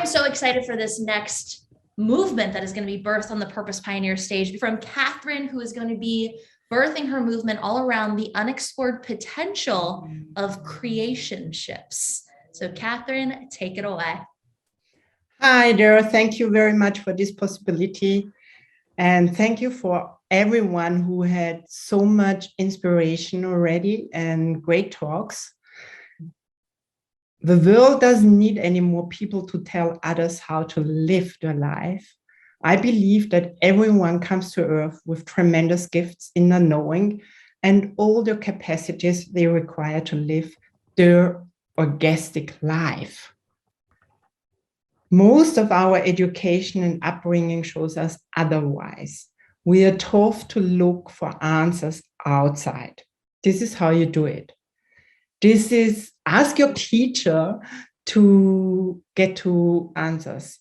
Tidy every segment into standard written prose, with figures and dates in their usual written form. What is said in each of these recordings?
so excited for this next movement that is going to be birthed on the Purpose Pioneer stage from Katherine, who is going to be birthing her movement all around the unexplored potential of creationships. So Katherine, take it away. Hi there. Thank you very much for this possibility. And thank you for everyone who had so much inspiration already and great talks. The world doesn't need any more people to tell others how to live their life. I believe that everyone comes to Earth with tremendous gifts, inner knowing, and all the capacities they require to live their orgastic life. Most of our education and upbringing shows us otherwise. We are taught to look for answers outside. This is how you do it. This is ask your teacher to get to answers.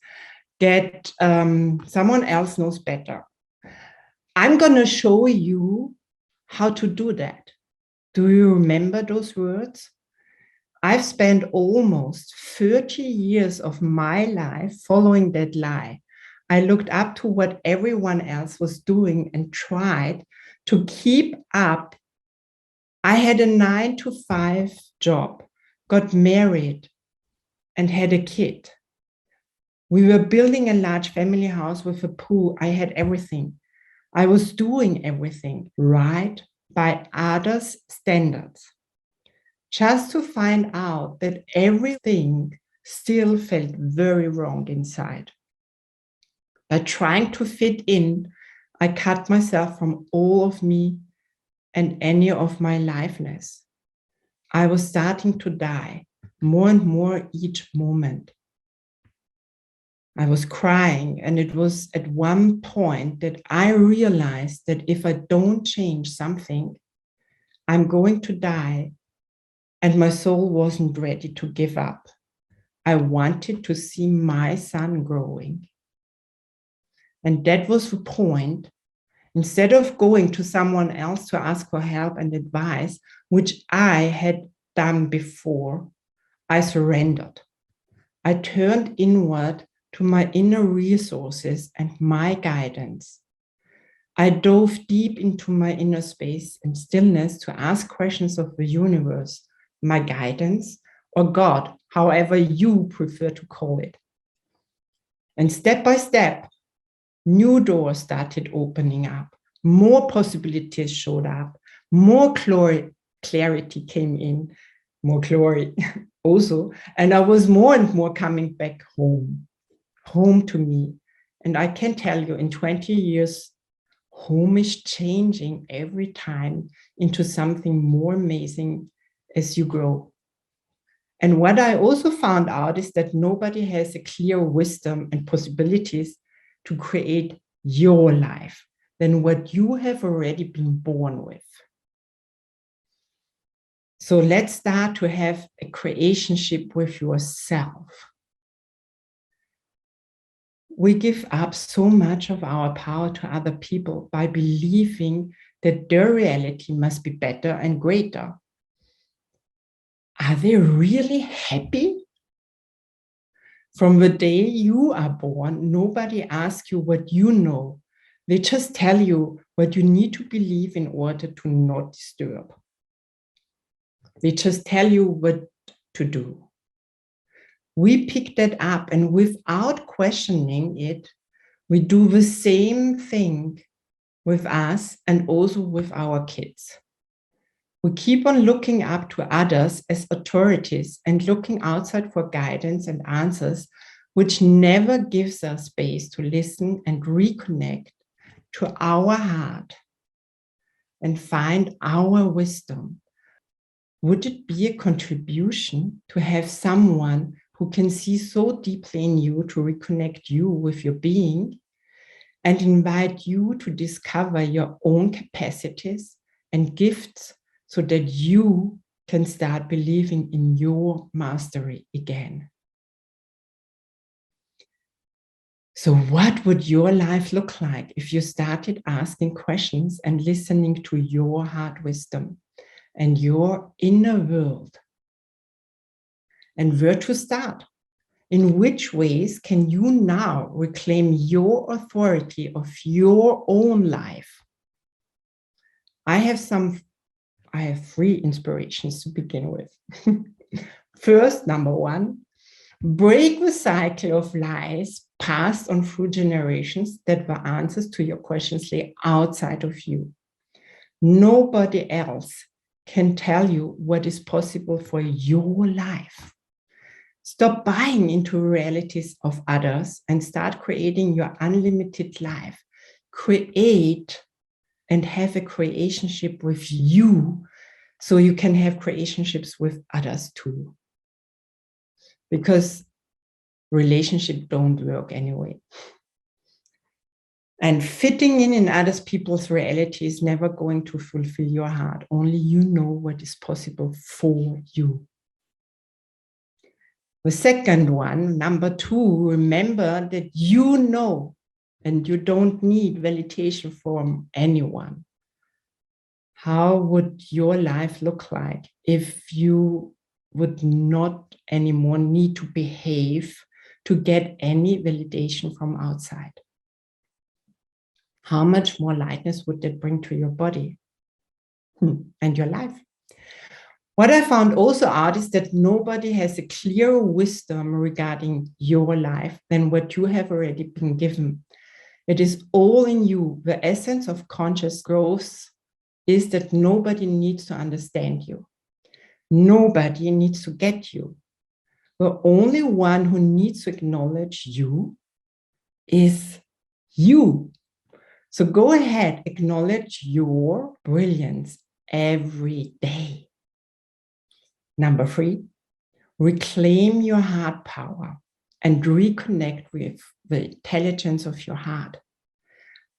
Get someone else knows better. I'm going to show you how to do that. Do you remember those words? I've spent almost 30 years of my life following that lie. I looked up to what everyone else was doing and tried to keep up. I had a 9-to-5 job, got married, and had a kid. We were building a large family house with a pool. I had everything. I was doing everything right by others' standards, just to find out that everything still felt very wrong inside. By trying to fit in, I cut myself from all of me and any of my liveness. I was starting to die more and more each moment. I was crying, and it was at one point that I realized that if I don't change something, I'm going to die, and my soul wasn't ready to give up. I wanted to see my son growing. And that was the point. Instead of going to someone else to ask for help and advice, which I had done before, I surrendered. I turned inward to my inner resources and my guidance. I dove deep into my inner space and stillness to ask questions of the universe, my guidance, or God, however you prefer to call it. And step by step, new doors started opening up. More possibilities showed up. More clarity came in. More glory also. And I was more and more coming back home to me. And I can tell you, in 20 years, home is changing every time into something more amazing as you grow. And what I also found out is that nobody has a clear wisdom and possibilities to create your life than what you have already been born with. So let's start to have a creationship with yourself. We give up so much of our power to other people by believing that their reality must be better and greater. Are they really happy? From the day you are born, nobody asks you what you know. They just tell you what you need to believe in order to not disturb. They just tell you what to do. We pick that up, and without questioning it, we do the same thing with us and also with our kids. We keep on looking up to others as authorities and looking outside for guidance and answers, which never gives us space to listen and reconnect to our heart and find our wisdom. Would it be a contribution to have someone who can see so deeply in you to reconnect you with your being and invite you to discover your own capacities and gifts so that you can start believing in your mastery again? So what would your life look like if you started asking questions and listening to your heart wisdom and your inner world? And where to start? In which ways can you now reclaim your authority of your own life? I have 3 inspirations to begin with. First, number 1, break the cycle of lies passed on through generations that were answers to your questions lay outside of you. Nobody else can tell you what is possible for your life. Stop buying into realities of others and start creating your unlimited life. Create and have a creationship with you so you can have creationships with others too. Because relationships don't work anyway. And fitting in other people's reality is never going to fulfill your heart. Only you know what is possible for you. The second one, number 2, remember that you know and you don't need validation from anyone. How would your life look like if you would not anymore need to behave to get any validation from outside? How much more lightness would that bring to your body and your life? What I found also out is that nobody has a clearer wisdom regarding your life than what you have already been given. It is all in you. The essence of conscious growth is that nobody needs to understand you. Nobody needs to get you. The only one who needs to acknowledge you is you. So go ahead, acknowledge your brilliance every day. Number 3, reclaim your heart power and reconnect with the intelligence of your heart.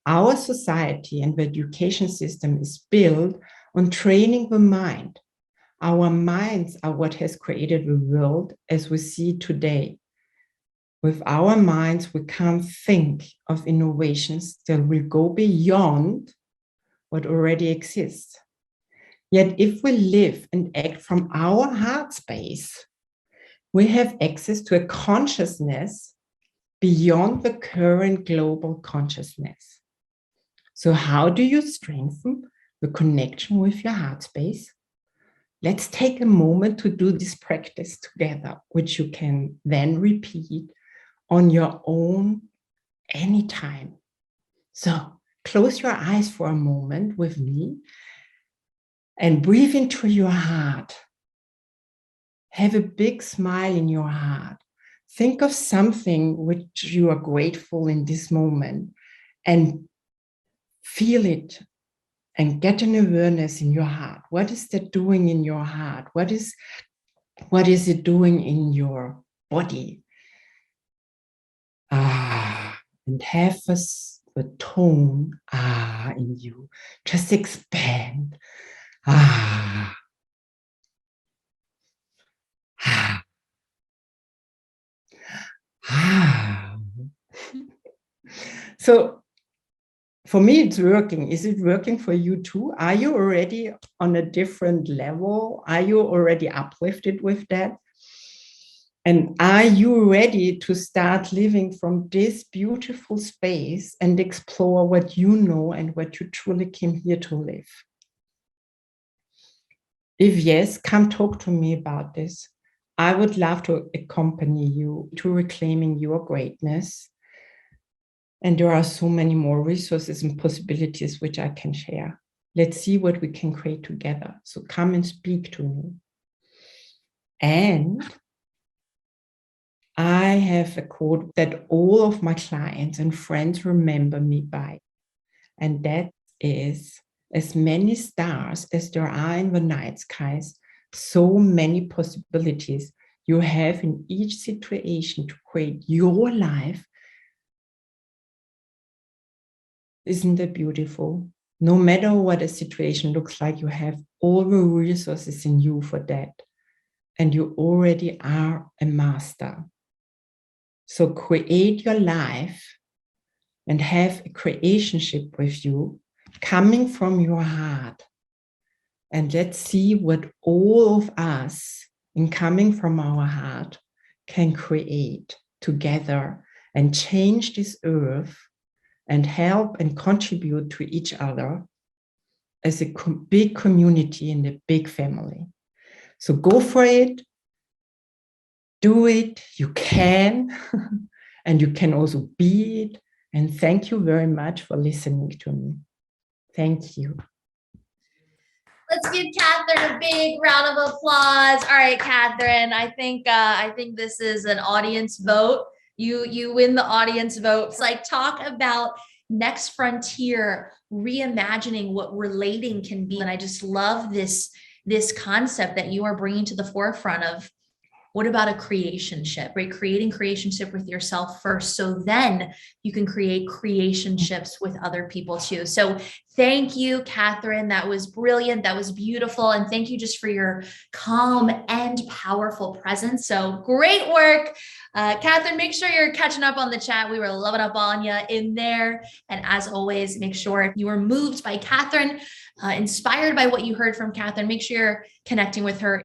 Our society and the education system is built on training the mind. Our minds are what has created the world as we see it today. With our minds, we can't think of innovations that will go beyond what already exists. Yet if we live and act from our heart space, we have access to a consciousness beyond the current global consciousness. So how do you strengthen the connection with your heart space? Let's take a moment to do this practice together, which you can then repeat on your own anytime. So close your eyes for a moment with me and breathe into your heart. Have a big smile in your heart. Think of something which you are grateful in this moment and feel it and get an awareness in your heart. What is that doing in your heart? What is it doing in your body? And have the tone in you. Just expand. So for me, it's working. Is it working for you too? Are you already on a different level? Are you already uplifted with that? And are you ready to start living from this beautiful space and explore what you know and what you truly came here to live? If yes, come talk to me about this. I would love to accompany you to reclaiming your greatness. And there are so many more resources and possibilities which I can share. Let's see what we can create together. So come and speak to me. And I have a quote that all of my clients and friends remember me by. And that is, as many stars as there are in the night skies, so many possibilities you have in each situation to create your life. Isn't that beautiful? No matter what a situation looks like, you have all the resources in you for that. And you already are a master. So create your life and have a creationship with you coming from your heart. And let's see what all of us in coming from our heart can create together and change this earth and help and contribute to each other as a big community and a big family. So go for it, do it, you can, and you can also be it. And thank you very much for listening to me. Thank you. Let's give Katherine a big round of applause. All right, Katherine, I think this is an audience vote. You win the audience vote. It's like, talk about next frontier, reimagining what relating can be. And I just love this concept that you are bringing to the forefront of, what about a creationship, right? Creating creationship with yourself first, so then you can create creationships with other people too. So thank you, Katherine. That was brilliant. That was beautiful. And thank you just for your calm and powerful presence. So great work. Katherine, make sure you're catching up on the chat. We were loving up on you in there. And as always, make sure if you were moved by Katherine, inspired by what you heard from Katherine, make sure you're connecting with her.